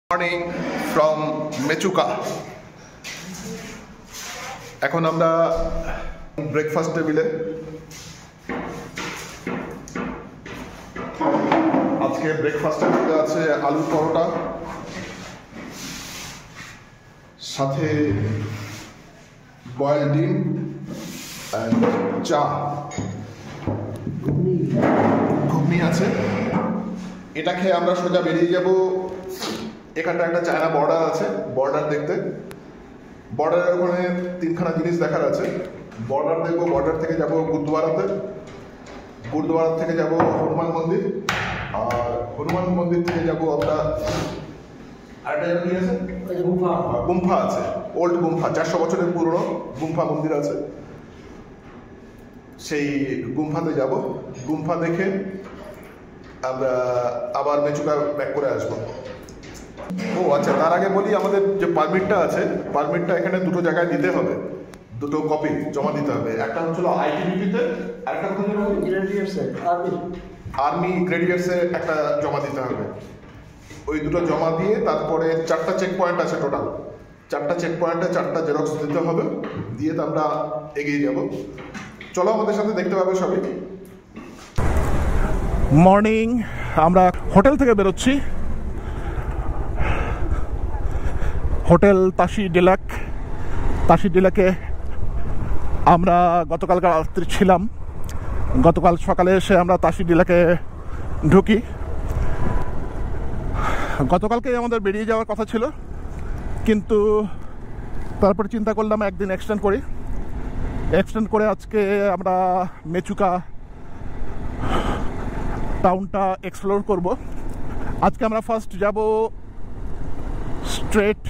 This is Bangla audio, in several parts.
Morning from Mechuka. এখন আমরা ব্রেকফাস্ট টেবিলে। আজকে ব্রেকফাস্টের মধ্যে আছে আলুর পরোটা, সাথে বয়েলড ডিম অ্যান্ড চা, ঘুগনি আছে। এটা খেয়ে আমরা সোজা বেরিয়ে যাব। এখানটা একটা চায়না বর্ডার আছে, বর্ডার দেখতে। বর্ডারের ওখানে তিনখানা জিনিস দেখার আছে। বর্ডার দেখবো, বর্ডার থেকে যাব গুরুদুয়ারাতে, গুরুদুয়ারা থেকে যাব হনুমান মন্দির, আর হনুমান মন্দির থেকে যাব আমরা আরেকটা জায়গা কি আছে, গুম্ফা আছে, ওল্ড গুম্ফা, 400 বছরের পুরনো গুম্ফা মন্দির আছে। সেই গুম্ফাতে যাব। গুম্ফা দেখে আমরা আবার মেচুকা ব্যাক করে আসবো। ও আচ্ছা, তার আগে বলি আমাদের যে পারমিটটা আছে, পারমিটটা এখানে দুটো জায়গায় দিতে হবে, দুটো কপি জমা দিতে হবে। একটা হচ্ছিল আইটিবিপিতে, আরেকটা আর্মি গ্রেডিয়ার্সে একটা জমা দিতে হবে। ওই দুটো জমা দিয়ে তারপরে 4টা চেক পয়েন্ট আছে টোটাল। 4টা চেক পয়েন্টে 4টা জেরক্স দিতে হবে, দিয়ে তো আমরা এগিয়ে যাব। চলো আমাদের সাথে, দেখতে পাবে সবই। মর্নিং, আমরা হোটেল থেকে বেরোচ্ছি। হোটেল তাশি ডিলাক। তাশি ডিলাকে আমরা গতকালকার রাত্রি ছিলাম। গতকাল সকালে এসে আমরা তাশি ডিলাকে ঢুকি। গতকালকেই আমাদের বেরিয়ে যাওয়ার কথা ছিল, কিন্তু তারপরে চিন্তা করলাম একদিন এক্সটেন্ড করি। এক্সটেন্ড করে আজকে আমরা মেচুকা টাউনটা এক্সপ্লোর করব। আজকে আমরা ফার্স্ট যাব স্ট্রেট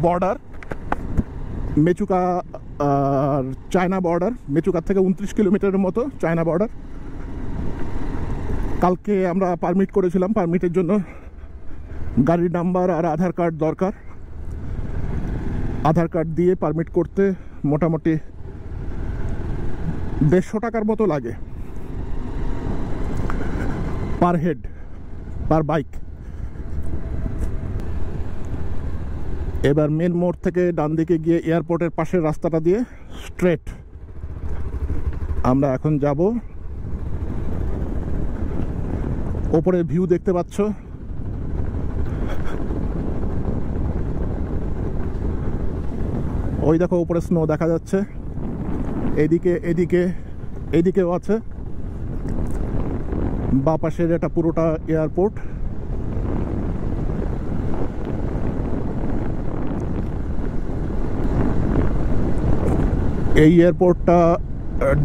বর্ডার, মেচুকা আর চায়না বর্ডার। মেচুকার থেকে 29 কিলোমিটারের মতো চায়না বর্ডার। কালকে আমরা পারমিট করেছিলাম, পারমিটের জন্য গাড়ির নাম্বার আর আধার কার্ড দরকার। আধার কার্ড দিয়ে পারমিট করতে মোটামুটি 150 টাকার মতো লাগে পার হেড, পার বাইক। এবার মেন মোড় থেকে ডান দিকে গিয়ে এয়ারপোর্টের পাশের রাস্তাটা দিয়ে স্ট্রেট আমরা এখন যাব। ওপরে ভিউ দেখতে পাচ্ছ, ওই দেখো উপরে স্নো দেখা যাচ্ছে। এদিকে এদিকে এদিকেও আছে। বাঁ পাশের এটা পুরোটা এয়ারপোর্ট। এই এয়ারপোর্টটা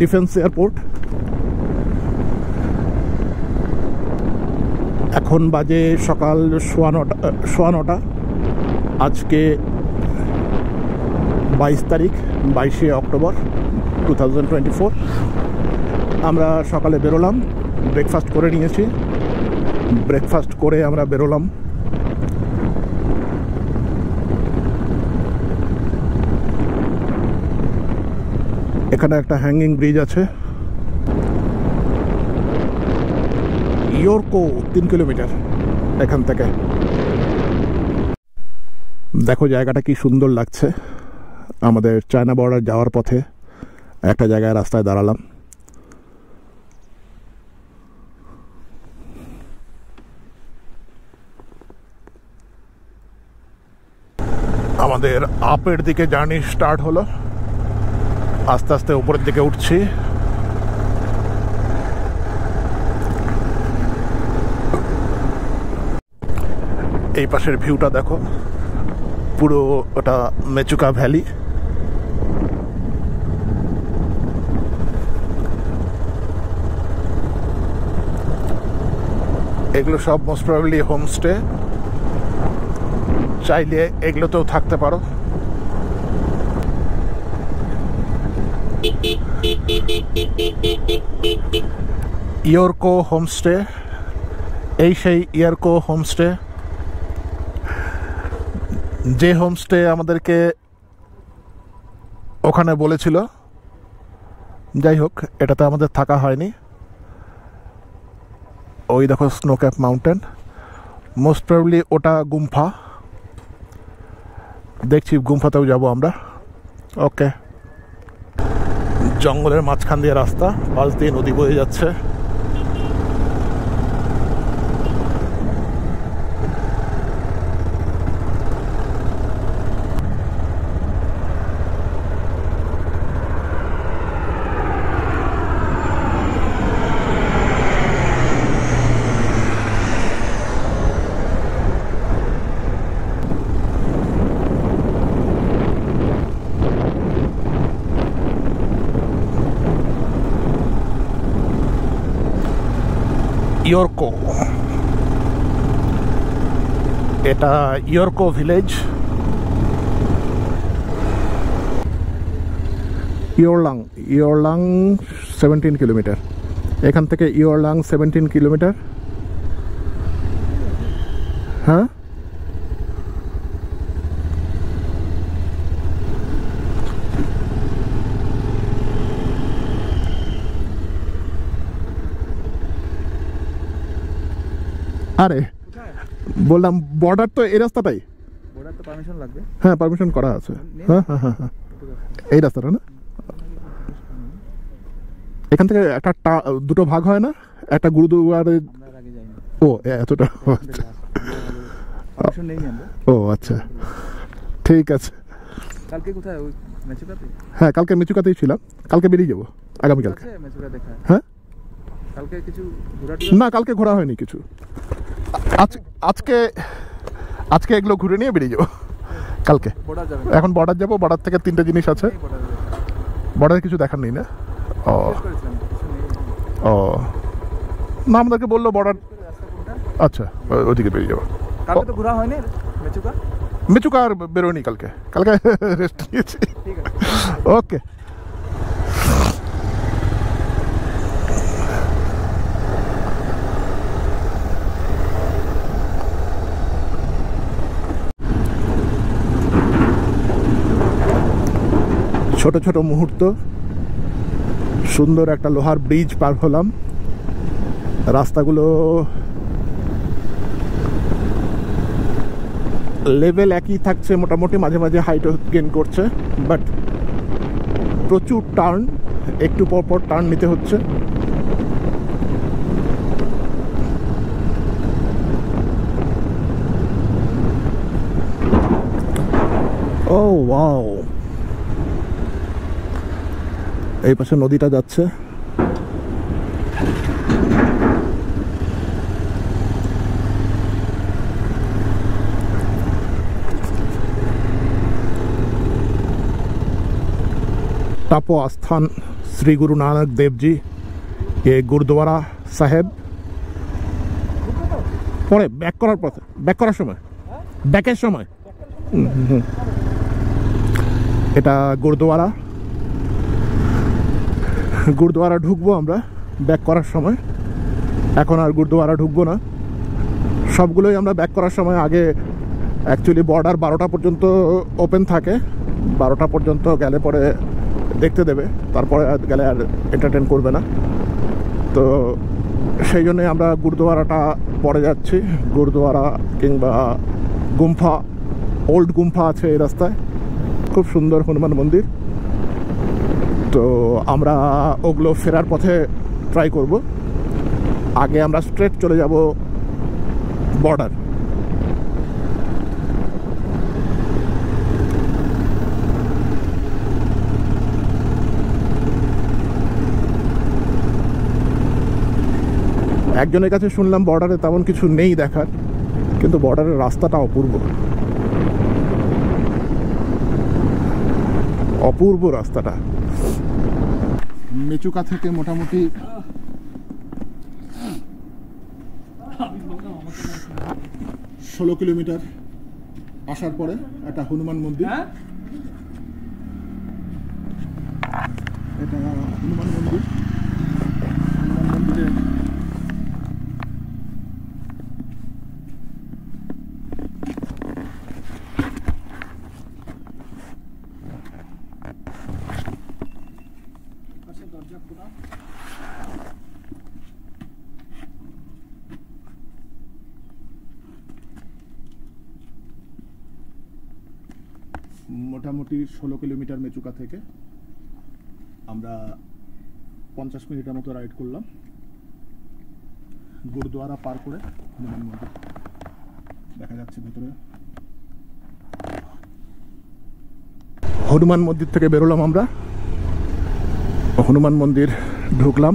ডিফেন্স এয়ারপোর্ট। এখন বাজে সকাল 9:15। আজকে 22 তারিখ, 22শে অক্টোবর 2024। আমরা সকালে বেরোলাম, ব্রেকফাস্ট করে নিয়েছি। ব্রেকফাস্ট করে আমরা বেরোলাম। এখানে একটা হ্যাঙ্গিং ব্রিজ আছে। ইয়োরকো 3 কিলোমিটার এখান থেকে। দেখো জায়গাটা কি সুন্দর লাগছে। আমাদের চায়না বর্ডার যাওয়ার পথে একটা জায়গায় রাস্তায় দাঁড়ালাম। আমাদের আপের দিকে জার্নি স্টার্ট হলো। আস্তে আস্তে উপরের দিকে উঠছি। এই পাশের ভিউটা দেখো, পুরো ওটা মেচুকা ভ্যালি। এগুলো সব মোস্ট প্রবাবলি হোমস্টে। চাইলে এগুলোতেও থাকতে পারো। ইয়র্কো হোমস্টে, এই সেই ইয়র্কো হোমস্টে, যে হোমস্টে আমাদেরকে ওখানে বলেছিল। যাই হোক, এটাতে আমাদের থাকা হয়নি। ওই দেখো snow cap mountain, most probably ওটা গুম্ফা। দেখছি গুম্ফাতেও যাব আমরা। ওকে, জঙ্গলের মাঝখান দিয়ে রাস্তা, পাশ দিয়ে নদী বয়ে যাচ্ছে। ইয়র্কো, এটা ইয়র্কো ভিলেজ। ইয়রলাং 17 কিলোমিটার। এখান থেকে ইয়রলাং 17 কিলোমিটার। হ্যাঁ, আরে বললাম বর্ডার তো এই রাস্তাটাই। বর্ডার তো পারমিশন লাগবে। হ্যাঁ, পারমিশন করা আছে। হ্যাঁ হ্যাঁ হ্যাঁ, এই রাস্তাটা না? এখান থেকে একটা দুটো ভাগ হয় না, একটা গুরুদুয়ারে। ও এতটা, ও আচ্ছা, ঠিক আছে। কালকে কোথায়? ওই মেচুকাতে? হ্যাঁ, কালকে মেচুকাতেই ছিলাম। কালকে বেরিয়ে যাবো আগামীকালকে। হ্যাঁ, কালকে কিছু ঘোরা? না, কালকে ঘোরা হয়নি কিছু। আজকে এগুলো ঘুরে নিয়ে বেরিয়ে যাবো কালকে। এখন বর্ডার যাবো। বর্ডার থেকে 3টে জিনিস আছে। বর্ডারে কিছু দেখার নেই না? ও ও, না, আমাদেরকে বললো বর্ডার। আচ্ছা, ওদিকে বেরিয়ে যাবো। কালকে তো ঘোরা হয়নি মেচুকা আর বেরোয়নি কালকে রেস্ট নিয়েছি। ওকে, ছোট ছোট মুহূর্ত, সুন্দর একটা লোহার ব্রিজ পার হলাম। রাস্তাগুলো লেভেল একই থাকছে মোটামুটি, মাঝে মাঝে হাইট গেইন করছে, বাট প্রচুর টার্ন, একটু পর পর টার্ন নিতে হচ্ছে। ও ওয়াও, এই পাশে নদীটা যাচ্ছে। टापो आस्थान श्री गुरु नानक देव जी, ये गुरुद्वारा साहेब। পরে ব্যাক করার পথে, ব্যাক করার সময়, ব্যাকের সময় এটা গুরুদ্বারা। গুরুদ্বারা ঢুকবো আমরা ব্যাক করার সময়। এখন আর গুরুদ্বারা ঢুকবো না, সবগুলোই আমরা ব্যাক করার সময়। আগে অ্যাকচুয়ালি বর্ডার 12টা পর্যন্ত ওপেন থাকে। 12টা পর্যন্ত গেলে পরে দেখতে দেবে, তারপরে গেলে আর এন্টারটেন করবে না। তো সেই জন্যই আমরা গুরুদ্বারাটা পরে যাচ্ছি। গুরুদ্বারা কিংবা গুম্ফা, ওল্ড গুম্ফা আছে এই রাস্তায়, খুব সুন্দর হনুমান মন্দির। তো আমরা ওগুলো ফেরার পথে ট্রাই করব। আগে আমরা স্ট্রেট চলে যাব বর্ডার। একজনের কাছে শুনলাম বর্ডারে তেমন কিছু নেই দেখার, কিন্তু বর্ডারের রাস্তাটা অপূর্ব, অপূর্ব রাস্তাটা। মেচুকা থেকে মোটামুটি 16 কিলোমিটার আসার পরে একটা হনুমান মন্দির। এটা হনুমান মন্দির। হনুমান মন্দিরে দরজা খোলা। মোটামুটি 16 কিলোমিটার মেচুকা থেকে আমরা 50 মিনিটের মতো রাইড করলাম গুরুদুয়ারা পার করে হনুমান মন্দির দেখা যাচ্ছে ভিতরে। হনুমান মন্দির থেকে বেরোলাম আমরা, হনুমান মন্দির ঢুকলাম।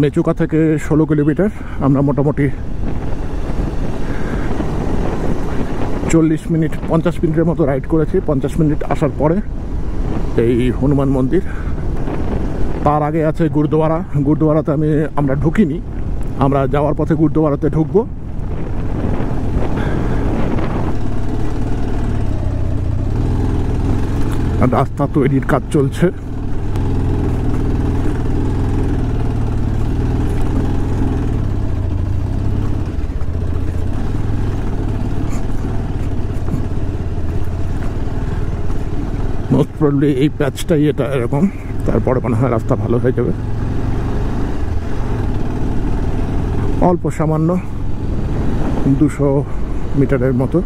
মেচুকা থেকে 16 কিলোমিটার, আমরা মোটামুটি 40 মিনিট 50 মিনিটের মতো রাইড করেছি। 50 মিনিট আসার পরে এই হনুমান মন্দির, তার আগে আছে গুরুদুয়ারা। গুরুদুয়ারাতে আমরা ঢুকিনি, আমরা যাওয়ার পথে গুরুদুয়ারাতে ঢুকবো। রাস্তা তৈরির কাজ চলছে। মোস্ট প্রবলি এই প্যাচটাই এটা এরকম, তারপরে মনে হয় রাস্তা ভালো হয়ে যাবে। অল্প সামান্য 200 মিটারের মতো,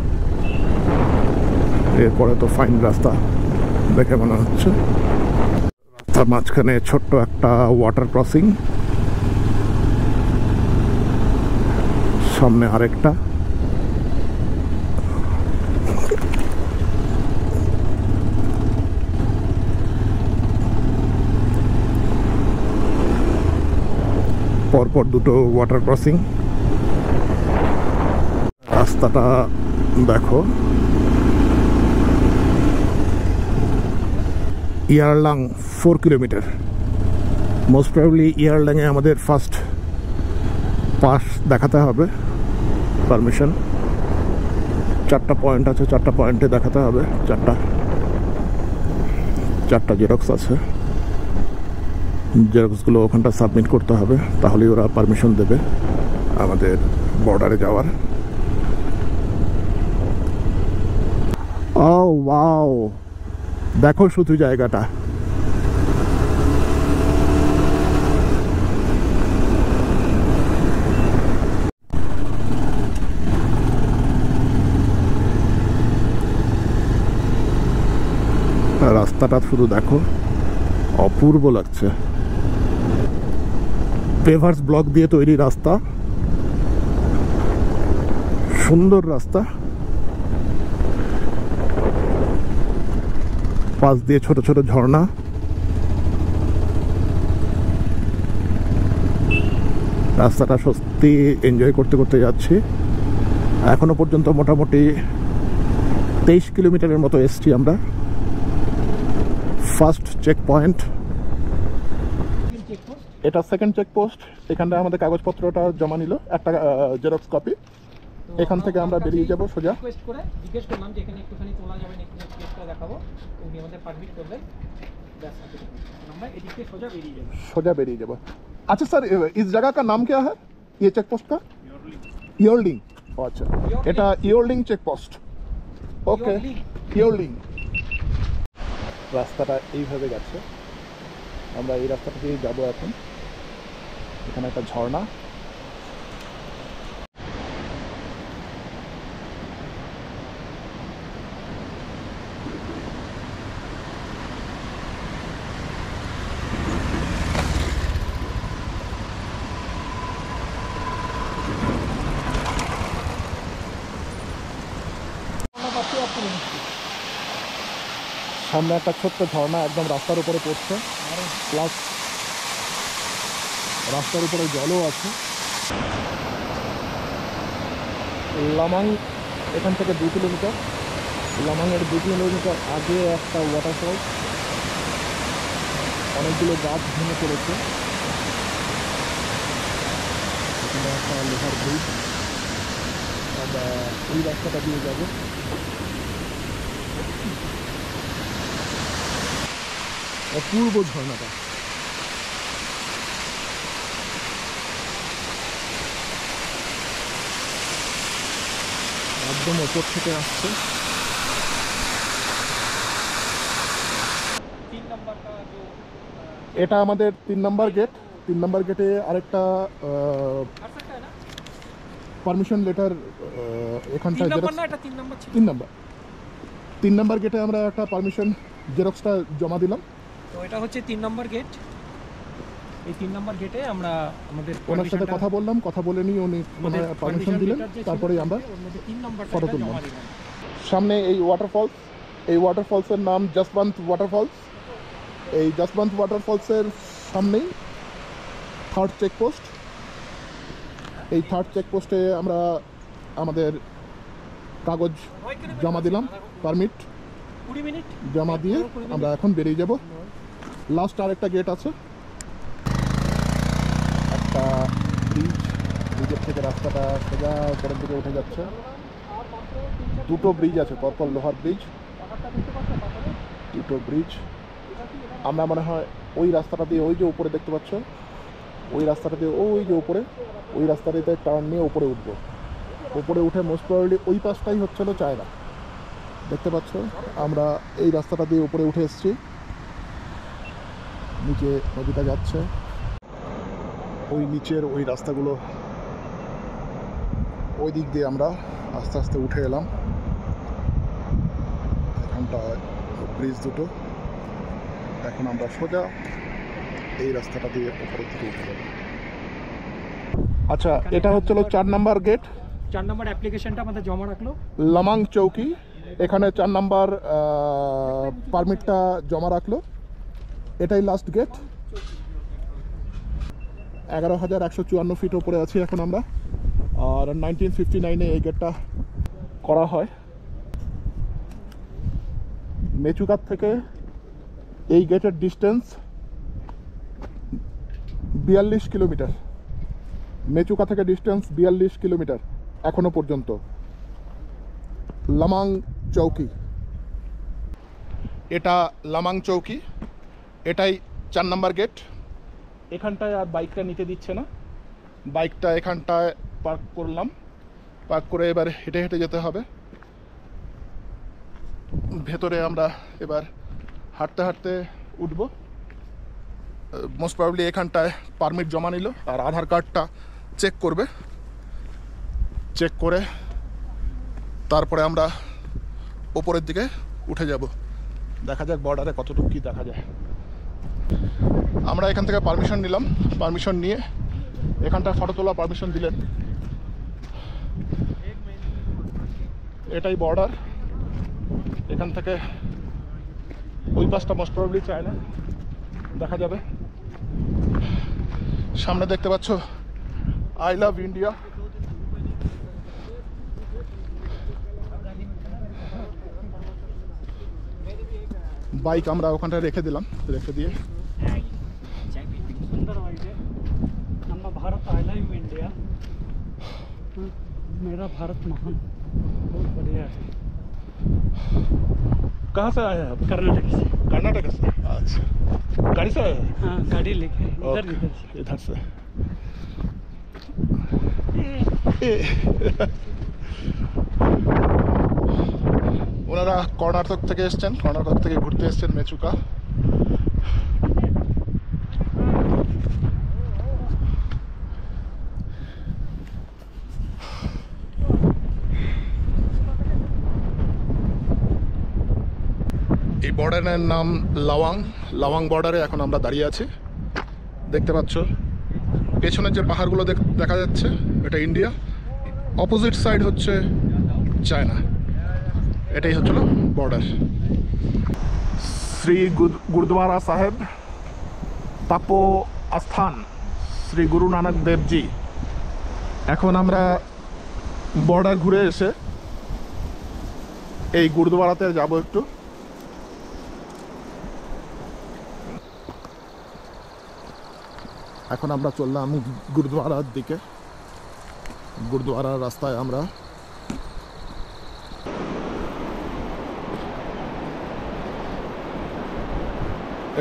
এরপরে তো ফাইন রাস্তা দেখে মনে হচ্ছে। রাস্তার মাঝখানে ছোট্ট একটা ওয়াটার ক্রসিং, সামনে আরেকটা। পরপর দুটো ওয়াটার ক্রসিং। রাস্তাটা দেখো, ইয়ারলাং 4 কিলোমিটার। মোস্ট প্রবলি ইয়ারলাংয়ে আমাদের ফার্স্ট পাস দেখাতে হবে, পারমিশন। 4টা পয়েন্ট আছে, 4টা পয়েন্টে দেখাতে হবে। 4টা জেরক্স আছে, জেরক্সগুলো ওখানটা সাবমিট করতে হবে, তাহলেই ওরা পারমিশন দেবে আমাদের বর্ডারে যাওয়ার। ও ওয়াও, দেখো শুধু জায়গাটা। রাস্তাটা শুধু দেখো, অপূর্ব লাগছে। পেভার্স ব্লক দিয়ে তৈরি রাস্তা, সুন্দর রাস্তা। পাশ দিয়ে ছোট ছোট ঝর্ণা। রাস্তাটা সত্যি এনজয় করতে করতে যাচ্ছি। এখনো পর্যন্ত মোটামুটি 23 কিলোমিটারের মতো এসছি আমরা। ফার্স্ট চেক পয়েন্ট এটা, সেকেন্ড চেকপোস্ট। এখানটা আমাদের কাগজপত্রটা জমা নিল, একটা জেরক্স কপি। এখান থেকে আমরা বেরিয়ে যাব সোজা। রিকোয়েস্ট করে জিজ্ঞেস করলাম যে এখানে একটুখানি তোলা যাবে নাকি, জিজ্ঞেস করে দেখাবো, উনি আমাদের পারমিট করবেন। ব্যাস, আমরা এদিক থেকে সোজা বেরিয়ে যাব। সোজা বেরিয়ে যাব। अच्छा सर, इस जगह का नाम क्या है ये चेक पोस्ट का? योरलिंग। अच्छा, এটা योरलिंग চেক পোস্ট। ওকে, योरलिंग। রাস্তাটা এইভাবে গেছে, আমরা এই রাস্তাটা দিয়ে যাবো এখন। এখানে একটা ঝর্ণা। সামনে একটা ছোট্ট ঝর্ণা একদম রাস্তার উপরে পড়ছে, প্লাস রাস্তার উপরে জলও আছে। লামাং এখান থেকে 2 কিলোমিটার। লামাংয়ের 2 কিলোমিটার আগে একটা ওয়াটারফল, অনেকগুলো গাছ ভেঙে পড়েছে। এখানে একটা লোহার ব্রিজ, আমরা এই রাস্তাটা দিয়ে যাবো। অপূর্ব ঝর্ণাটা। একদম ওপর থেকে আসছে। 3 नंबर का जो এটা আমাদের 3 নম্বর গেট। 3 নম্বর গেটে আরেকটা कर सकता है ना পারমিশন লেটার 3 এখানটায় नंबर জেরক্স। ना এটা 3 नंबर ছিল 3 নম্বর গেটে আমরা একটা পারমিশন জেরক্সটা জমা দিলাম। তো এটা হচ্ছে 3 নম্বর গেট। এই 3 নম্বর গেটে আমরা আমাদের ওনার সাথে কথা বললাম, কথা বলে নিয়ে উনি পারমিশন দিলেন, তারপরেই আমরা 3 নম্বর ফটো তুললাম। সামনে এই ওয়াটারফলস, এই ওয়াটারফলসের নাম জসবন্ত ওয়াটারফলস। এই জসবন্ত ওয়াটারফলসের সামনেই 3rd চেকপোস্ট। এই 3rd চেকপোস্টে আমরা আমাদের কাগজ জমা দিলাম, পারমিট 20 মিনিট জমা দিয়ে আমরা এখন বেরিয়ে যাব। লাস্ট আরেকটা গেট আছে, একটা ব্রিজ, ব্রিজের থেকে রাস্তাটা সোজা উপরের দিকে উঠে যাচ্ছে। দুটো ব্রিজ আছে, পরপর লোহার ব্রিজ, দুটো ব্রিজ। আমরা মনে হয় ওই রাস্তাটা দিয়ে, ওই যে উপরে দেখতে পাচ্ছ, ওই রাস্তাটা দিয়ে ওই যে উপরে, ওই রাস্তাটাতে টার্ন নিয়ে উপরে উঠবো। উপরে উঠে মোস্ট প্রবাবলি ওই পাশটাই হচ্ছিল চায়না। দেখতে পাচ্ছ আমরা এই রাস্তাটা দিয়ে উপরে উঠে এসেছি, নিচে নদীটা যাচ্ছে। ওই নিচের ওই রাস্তাগুলো, ওই দিক দিয়ে আমরা আস্তে আস্তে উঠে এলাম। এখানটায় ব্রিজ দুটো। এখন আমরা সোজা এই রাস্তাটা দিয়ে উপরের দিকে উঠে যাব। আচ্ছা, এটা হচ্ছিল 4 নম্বর গেট। 4 নম্বর অ্যাপ্লিকেশনটা আমাদের জমা রাখলো লামাং চৌকি। এখানে 4 নম্বর পারমিটটা জমা রাখলো। এটাই লাস্ট গেট। 11,154 ফিট উপরে আছি এখন আমরা। আর 1959-এ এই গেটটা করা হয়। মেচুকার থেকে এই গেটের ডিস্টেন্স 42 কিলোমিটার। মেচুকা থেকে ডিস্টেন্স 42 কিলোমিটার এখনো পর্যন্ত। লামাং চৌকি, এটা লামাং চৌকি। এটাই 4 নম্বর গেট। এখানটায় আর বাইকটা নিতে দিচ্ছে না, বাইকটা এখানটায় পার্ক করলাম। পার্ক করে এবার হেঁটে হেঁটে যেতে হবে ভেতরে। আমরা এবার হাঁটতে হাঁটতে উঠব। মোস্ট প্রবাবলি এখানটায় পারমিট জমা নিল আর আধার কার্ডটা চেক করবে। চেক করে তারপরে আমরা ওপরের দিকে উঠে যাব। দেখা যাক বর্ডারে কতটুকু কী দেখা যায়। আমরা এখান থেকে পারমিশন নিলাম। পারমিশন নিয়ে এখানটায় ফটো তোলা পারমিশন দিলেন। এটাই বর্ডার। এখান থেকে ওই পাশটা মোস্ট প্রবাবলি চায়না, দেখা যাবে। সামনে দেখতে পাচ্ছ আই লাভ ইন্ডিয়া। বাইক আমরা ওখানটায় রেখে দিলাম, রেখে দিয়ে ಸುಂದರವಾಗಿದೆ ನಮ್ಮ ಭಾರತ ಐ ಲವ್ ಇಂಡಿಯಾ मेरा भारत महान बहुत बढ़िया है। कहाँ से आए हैं आप? कर्नाटक से। कर्नाटक से। अच्छा, गाड़ी से आए हैं? हाँ गाड़ी लेके इधर ओके, इधर से इधर से। ওনারা কর্ণাটক থেকে এসছেন, কর্ণাটক থেকে ঘুরতে এসছেন মেচুকা। এই বর্ডারের নাম লাওয়াং। লাওয়াং বর্ডারে এখন আমরা দাঁড়িয়ে আছি। দেখতে পাচ্ছ পেছনের যে পাহাড়গুলো দেখা যাচ্ছে, এটা ইন্ডিয়া। অপোজিট সাইড হচ্ছে চায়না। এটাই হচ্ছিল বর্ডার। শ্রী গুরুদ্বারা সাহেব তাপো আস্থান শ্রী গুরু নানক দেবজি। এখন আমরা বর্ডার ঘুরে এসে এই গুরুদ্বারাতে যাব একটু। এখন আমরা চললাম গুরুদ্বারার দিকে। গুরুদ্বারার রাস্তায় আমরা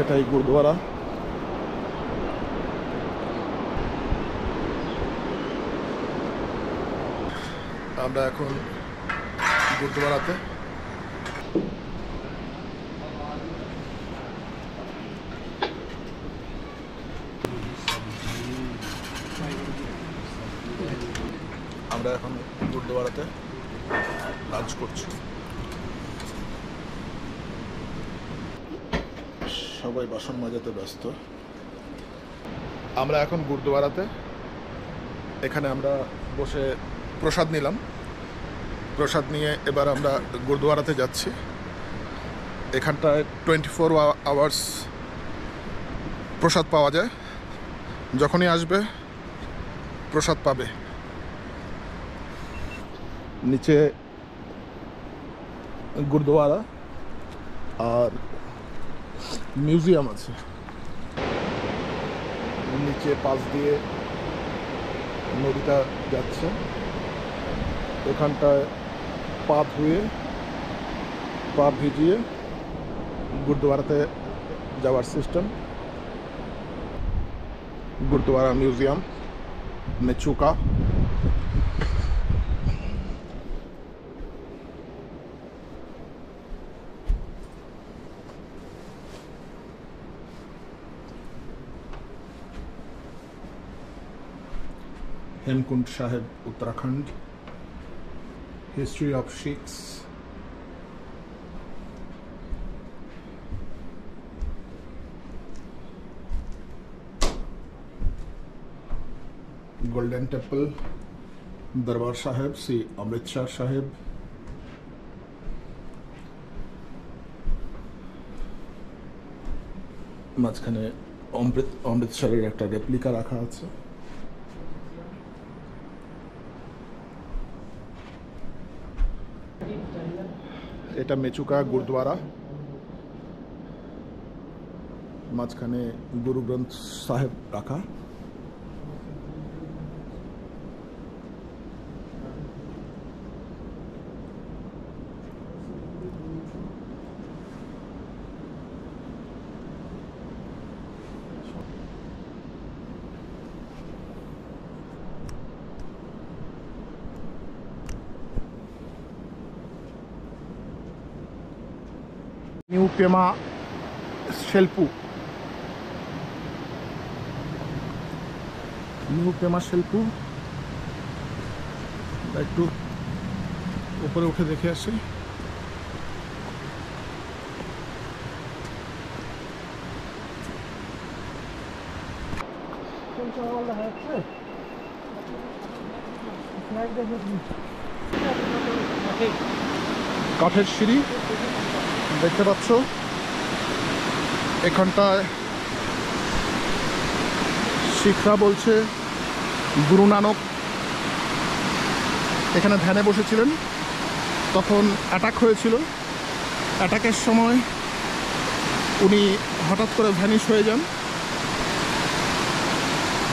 এটাই গুরুদুয়ারা। আমরা এখন গুরুদুয়ারাতে। আমরা এখন গুরুদুয়ারাতে লাঞ্চ করছি। সবাই বাসন মাজাতে ব্যস্ত। আমরা এখন গুরুদুয়ারাতে, এখানে আমরা বসে প্রসাদ নিলাম। প্রসাদ নিয়ে এবার আমরা গুরুদুয়ারাতে যাচ্ছি। এখানটায় 24 আওয়ার্স প্রসাদ পাওয়া যায়, যখনই আসবে প্রসাদ পাবে। নিচে গুরুদুয়ারা আর মিউজিয়াম আছে। নিচে পাশ দিয়ে নদীটা যাচ্ছে। এখানটায় পা ধুয়ে পা ভিজিয়ে গুরুদুয়ারাতে যাওয়ার system. Gurudwara museum Mechuka. Hemkund Sahib Uttarakhand. History of Sikhs. Golden Temple Darbar Saheb Shri Amritsar साहेब। মাঝখানে অমৃতসরের একটা রেপ্লিকা রাখা আছে। এটা মেচুকা গুরুদ্বারা। মাঝখানে গুরু গ্রন্থ সাহেব রাখা। নিউ পেমা শেলপু। নিউ পেমা শেলপু। একটু উপরে উঠে দেখে আসি। কাঠের সিঁড়ি দেখতে পাচ্ছ। এখানটায় শিখরা বলছে গুরু নানক এখানে ধ্যানে বসেছিলেন, তখন অ্যাটাক হয়েছিল। অ্যাটাকের সময় উনি হঠাৎ করে ভ্যানিশ হয়ে যান।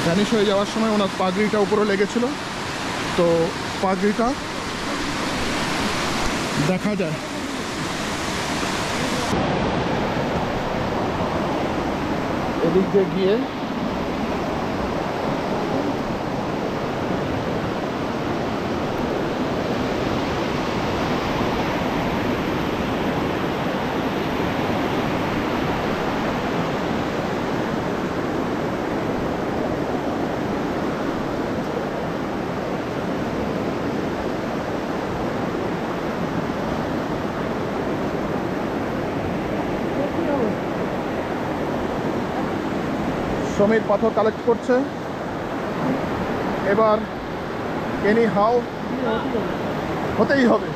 ভ্যানিশ হয়ে যাওয়ার সময় ওনার পাগড়িটা উপরে লেগেছিল, তো পাগড়িটা দেখা যায়। এদিক দিয়ে গিয়ে শ্রমিক পাথর কালেক্ট করছে। এবার এনি হাও হতেই হবে।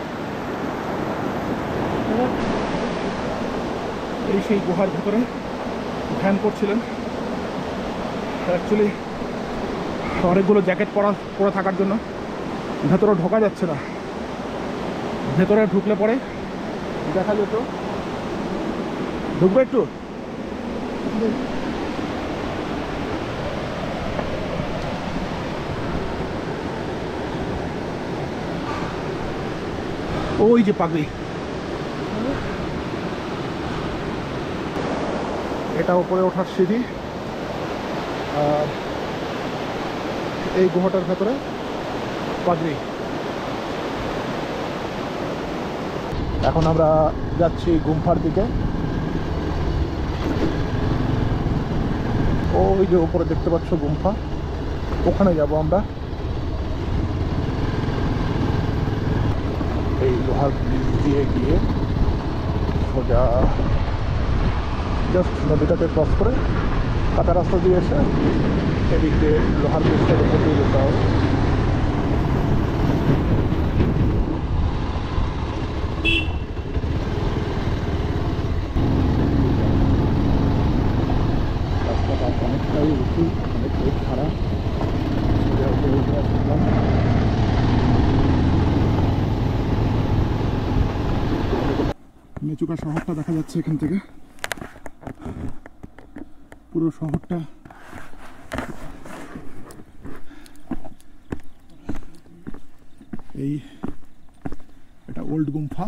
এই সেই গুহার ভিতরে ধ্যান করছিলেন। অ্যাকচুয়ালি অনেকগুলো জ্যাকেট পরে থাকার জন্য ভেতরে ঢোকা যাচ্ছে না। ভেতরে ঢুকলে পরে দেখা যেত। ঢুকবে একটু? ওই যে পাগড়ি, এটা উপরে ওঠার সিঁড়ি। এই গুহাটার ভেতরে পাগড়ি। এখন আমরা যাচ্ছি গুম্ফার দিকে। ওই যে উপরে দেখতে পাচ্ছ গুম্ফা, ওখানে যাব আমরা। এই লোহার ব্রিজ দিয়ে গিয়ে সোজা জাস্ট নদীটাকে ক্রস করে কাঁচা রাস্তা দিয়ে এসে এদিক দিয়ে লোহার ব্রিজটার উপর দিয়ে যেতে হবে। রাস্তাটা অনেকটাই উঁচু, অনেকটাই খারাপ। মেচুকা শহরটা দেখা যাচ্ছে এখান থেকে, পুরো শহরটা। এই এটা ওল্ড গুম্ফা।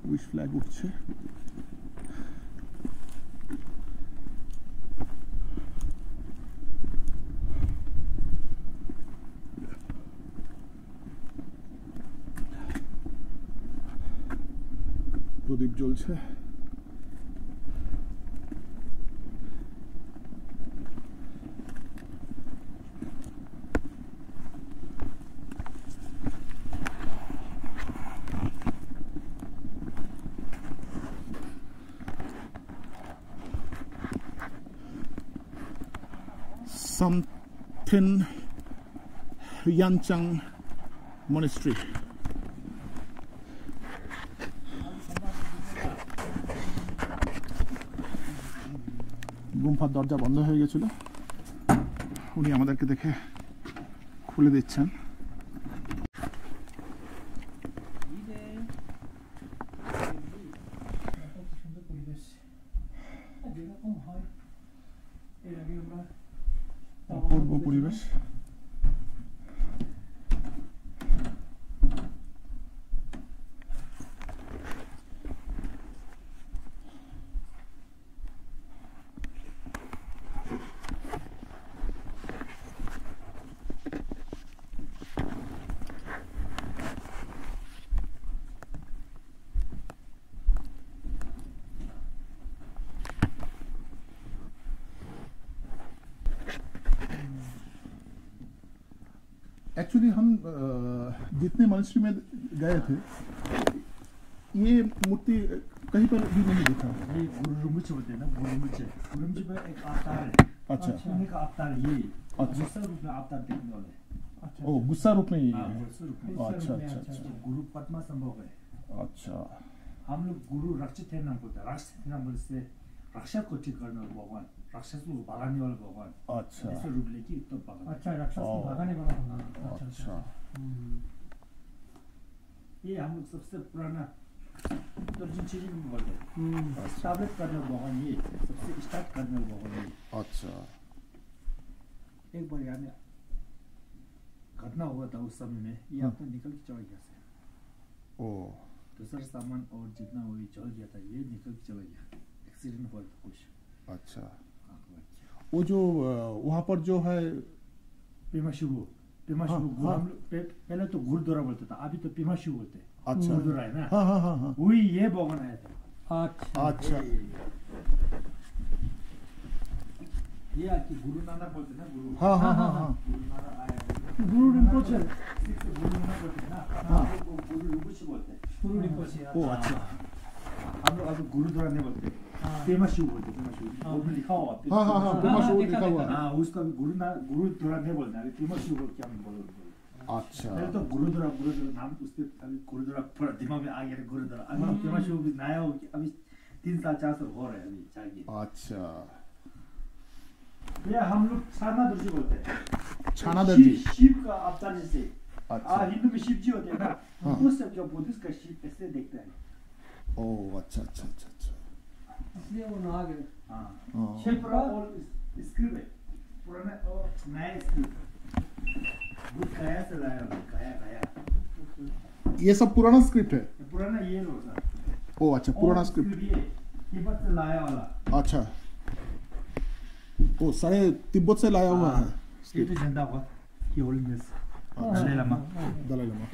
উইশ ফ্ল্যাগ উঠছে। প্রদীপ জ্বলছে। Samthin Yanchang Monastery. গুম্ফার দরজা বন্ধ হয়ে গেছিল, উনি আমাদেরকে দেখে খুলে দিচ্ছেন। সুন্দর পরিবেশ, যেরকম হয় এর আগে আমরা অপূর্ব পরিবেশ। एक्चुअली हम जितने मॉनेस्ट्री में गए थे ये मूर्ति कहीं पर भी नहीं दिखा। ये गुरु रुमुच होते हैं ना, गुरु रुमुच है। रुमुच में एक अवतार है। अच्छा। उन्हीं का अवतार ये। अच्छा। गुस्सा रूप में अवतार देखने वाले। ओ गुस्सा रूप में ही हाँ, है। गुस्सा रूप में। अच्छा अच्छा अच्छा गुरु पद्मा संभव है। अच्छा। हम लोग गुरु रक्षित है नाम बोलते हैं। रक्षित है नाम बोलते से राक्षस को ठीक करने वाला भगवान, राक्षस को भगाने वाला भगवान। अच्छा ऐसे रूप लेके तो भगवान। अच्छा राक्षस को भगाने वाला होगा। अच्छा। ये हम लोग सबसे पुराना दर्जन चीज में बोलते हैं। स्टाब्लिश करने वाला भगवान ये, सबसे स्टार्ट करने वाला भगवान ये। अच्छा। एक बार यहाँ में घटना हुआ था उस समय में, ये आपको निकल के चला गया से। ओ दूसरा सामान और जितना वो जल गया था, ये निकल के चला गया। एक्सीडेंट हुआ था कुछ। अच्छा। वो जो वहाँ पर जो है पेमा शिव हाँ, हम हाँ। लोग पहले तो गुरुद्वारा बोलते था, अभी तो पेमा शिव बोलते हैं। अच्छा। गुरुद्वारा है ना, हाँ हाँ हाँ हाँ। वही ये भगवान आया था। अच्छा अच्छा। ये आके गुरु नानक बोलते हैं ना, गुरु। हाँ हाँ हाँ हाँ। गुरु नानक आया। गुरु रिम्पोचे। गुरु नानक बोलते हैं ना, हाँ। हम लोग को गुरु रिम्पोचे बोलते हैं। गुरु रिम्पोचे। ओ अच्छा। हम लोग अभी गुरुद्वारा नहीं बोलते, पेमा शिव बोलते हैं। पेमा शिव वो भी लिखा हुआ है। हाँ हाँ हाँ पेमा शिव देखा, लिखा हुआ है। हाँ, उसका भी गुरुद्वारा नहीं बोलते, अभी पेमा शिव बोल के हम बोलते। अच्छा। पहले तो गुरुद्वारा नाम उसके, अभी गुरुद्वारा पूरा दिमाग में आ गया है गुरुद्वारा। अभी पेमा शिव भी नया हो गया, अभी 3 साल 4 साल हो रहा है अभी चाहिए। अच्छा। ये हम लोग छाना दर्जी बोलते हैं। छाना दर्जी। शिव का अवतार जैसे। अच्छा। हिंदू में शिव जी होते हैं ना, हाँ। उस सब जो बुद्धिस्ट का शिव ऐसे देखते हैं। ओ अच्छा अच्छा अच्छा अच्छा। इसलिए वो नहा गए। हाँ हाँ। छह पूरा और स्क्रिप्ट है पुराना और नया स्क्रिप्ट वो काया से लाया हुआ काया ये सब पुराना स्क्रिप्ट है। पुराना ये लो सर ओ अच्छा, पुराना स्क्रिप्ट। ये बस से लाया वाला अच्छा, ओ सारे तिब्बत से लाया हुआ है ये तो झंडा हुआ कि होलिनेस दलाई लामा दलाई लामा।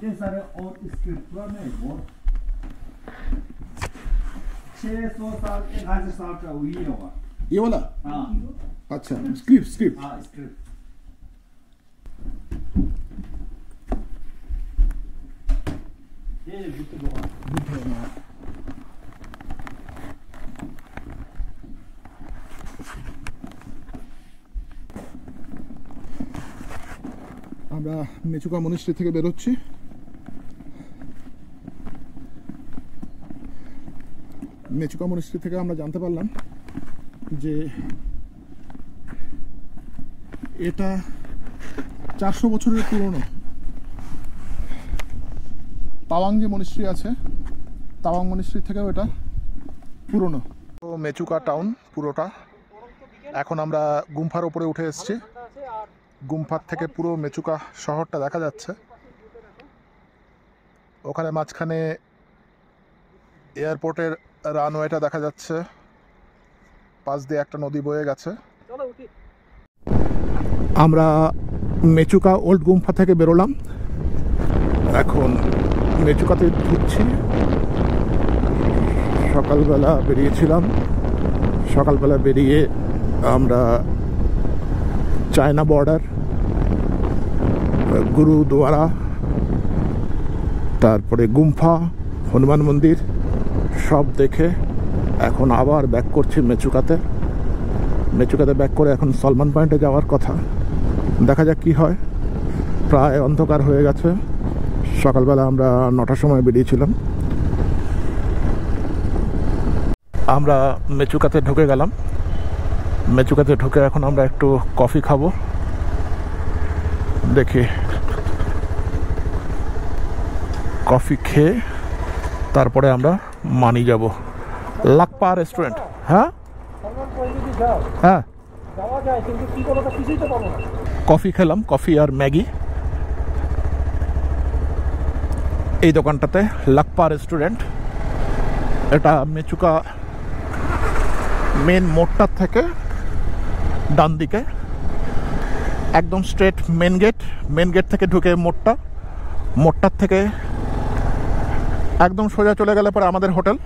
ये सारे और स्क्रिप्ट पुराना है बहुत 600 साल 1000 साल का हुई होगा। ये वाला हाँ अच्छा, स्क्रिप्ट हाँ स्क्रिप्ट ये बुद्ध भगवान আমরা মেচুকা মনিস্ট্রি থেকে বেরোচ্ছি। মেচুকা মনিস্ট্রি থেকে আমরা জানতে পারলাম যে এটা 400 বছরের পুরনো। তাওয়াং যে মনিস্ট্রি আছে, তাওয়াং মনিস্ট্রি থেকেও এটা পুরনো। তো মেচুকা টাউন পুরোটা। এখন আমরা গুম্ফার উপরে উঠে এসেছি। গুম্ফার থেকে পুরো মেচুকা শহরটা দেখা যাচ্ছে। ওখানে মাঝখানে এয়ারপোর্টের রানওয়েটা দেখা যাচ্ছে, পাশ দিয়ে একটা নদী বয়ে গেছে। আমরা মেচুকা ওল্ড গুম্ফা থেকে বেরোলাম, এখন মেচুকাতে ঢুকছি। সকালবেলা বেরিয়েছিলাম, সকালবেলা বেরিয়ে আমরা চায়না বর্ডার, গুরুদুয়ারা, তারপরে গুম্ফা, হনুমান মন্দির সব দেখে এখন আবার ব্যাক করছি মেচুকাতে। মেচুকাতে ব্যাক করে এখন সলমান পয়েন্টে যাওয়ার কথা, দেখা যাক কি হয়। প্রায় অন্ধকার হয়ে গেছে। সকালবেলা আমরা 9টার সময় বেরিয়েছিলাম। আমরা মেচুকাতে ঢুকে গেলাম। মেচুকাতে ঢুকে এখন আমরা একটু কফি খাবো। দেখি কফি খেয়ে তারপরে আমরা মানি যাব লাকপা রেস্টুরেন্ট। হ্যাঁ হ্যাঁ, কফি খেলাম, কফি আর ম্যাগি এই দোকানটাতে, লাকপা রেস্টুরেন্ট। এটা মেচুকা মেন মোড়টার থেকে ডান দিকে, একদম স্ট্রেট মেন গেট থেকে ঢুকে মোড়টার থেকে একদম সোজা চলে গেলে পরে আমাদের হোটেল।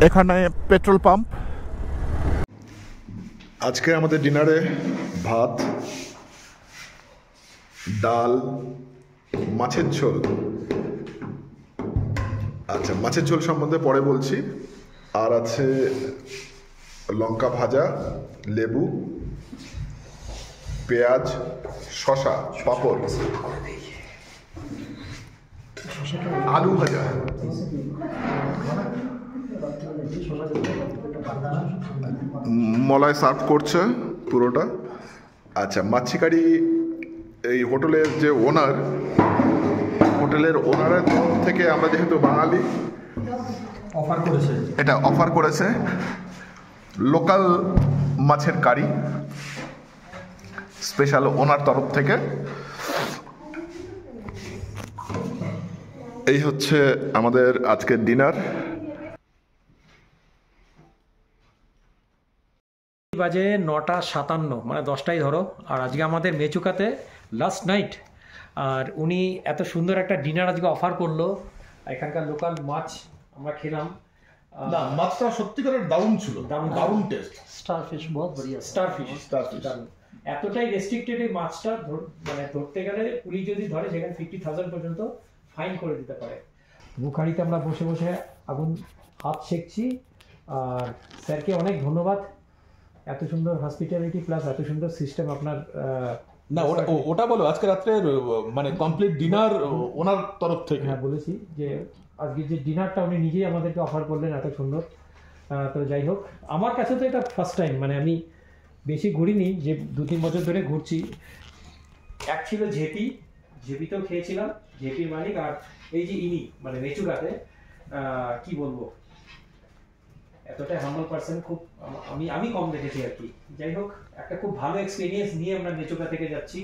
এখানে পেট্রোল পাম্প। আজকে আমাদের ডিনারে ভাত, ডাল, মাছের ঝোল। আচ্ছা, মাছের ঝোল সম্বন্ধে পরে বলছি। আর আছে লঙ্কা ভাজা, লেবু, পেঁয়াজ, শসা, পাঁপড়, আলু ভাজা। মলাই সার্ভ করছে পুরোটা। আচ্ছা, মাছিকারি এই হোটেলের যে ওনার, হোটেলের ওনারের তরফ থেকে আমরা যেহেতু বাঙালি, এটা অফার করেছে লোকাল মাছের কারি, স্পেশাল ওনার তরফ থেকে। এই হচ্ছে আমাদের আজকের ডিনার। বাজে 9:57, মানে 10টাই ধরো। আর আজকে আমাদের মেচুকাতে লাস্ট নাইট, আর উনি এত সুন্দর একটা ডিনার আজকে অফার করলো। এখানকার লোকাল মাছ আমরা খেলাম। না, মাছটা সত্যিকারের দারুণ ছিল, দারুণ টেস্ট। स्टारफिश बहुत बढ़िया। স্টারফিশ দারুণ। এতটাই রেস্ট্রিক্টেড এই মাছটা, মানে ধরতে গেলে পুলিশ যদি ধরে সেখানে 50,000 পর্যন্ত ফাইন করে দিতে পারে। বুখারিতে আমরা বসে বসে আগুন হাত সেঁকছি। আর স্যারকে অনেক ধন্যবাদ, এত সুন্দর হসপিটালিটি প্লাস এত সুন্দর সিস্টেম আপনার। না, ওটা বলো আজকে রাত্রে মানে কমপ্লিট ডিনার ওনার তরফ থেকে। হ্যাঁ, বলেছি যে আজকে যে ডিনারটা উনি নিজেই আমাদেরকে অফার করলেন এত সুন্দর। তো যাই হোক, আমার কাছে তো এটা ফার্স্ট টাইম, মানে আমি বেশি ঘুরিনি, যে 2-3 বছর ধরে ঘুরছি। এক ছিল ঝেপিতেও খেয়েছিলাম, ঝেপির মালিক। আর এই যে ইনি মানে মেচুকাতে কি বলবো, এতটাই হাম্বল পার্সন, খুব আমি কম দেখেছি আর কি। যাই হোক, একটা খুব ভালো এক্সপিরিয়েন্স নিয়ে আমরা নেচোকা থেকে যাচ্ছি।